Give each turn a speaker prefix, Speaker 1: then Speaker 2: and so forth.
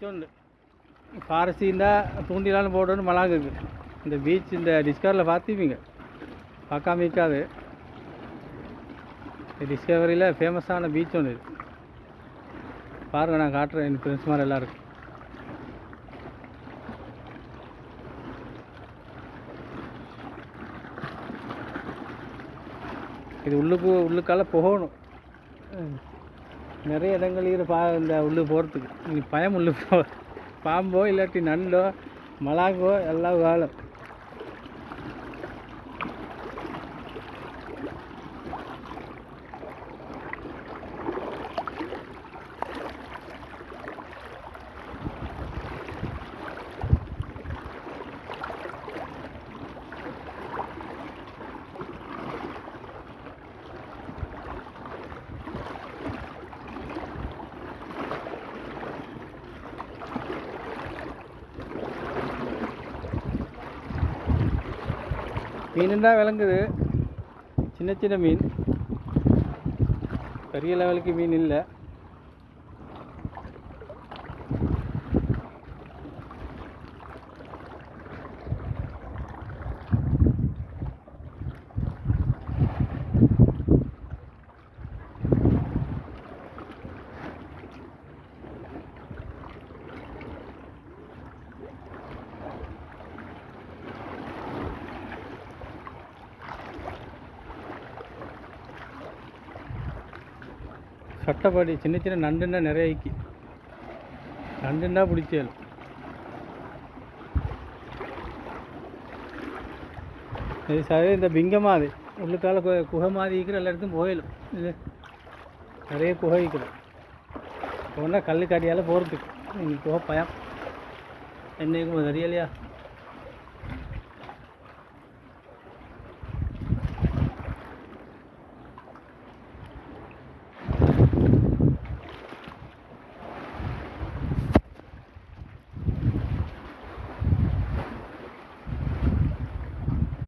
Speaker 1: Beach ஒன்று forest இருந்தால் தூண்டிலான்னு போடணும் மலாங்குக்கு. இந்த பீச் இந்த டிஸ்கவரியில் பார்த்துப்பீங்க, பார்க்காம இருக்காது. டிஸ்கவரியில் ஃபேமஸான பீச் ஒன்று இது. பாருங்கள், நான் காட்டுறேன் என் ஃப்ரெண்ட்ஸ் மாதிரி எல்லாருக்கும். இது உள்ளுக்கால போகணும். நிறைய இடங்கள் இந்த உள்ளு போகிறதுக்கு நீ பயம் உள்ளு பாம்போ இல்லாட்டி நண்டோ மலாங்கோ எல்லாம் வாழும். மீன் தான் விளங்குது, சின்ன சின்ன மீன், பெரிய லெவலுக்கு மீன் இல்லை. சட்டப்படி சின்ன சின்ன நண்டுன்னா நிறைய நண்டுன்னா பிடிச்சேன். இது சரி, இந்த பிங்கமாக அது உள்ளுக்கால குகை மாதிரி இருக்கிற எல்லா இடத்துக்கும் போயிடும். இது நிறைய குகை இருக்கிறோம். ஒன்றா கல் காடியால் போகிறதுக்கு குகை பயம் என்னைக்கும் தெரியலையா.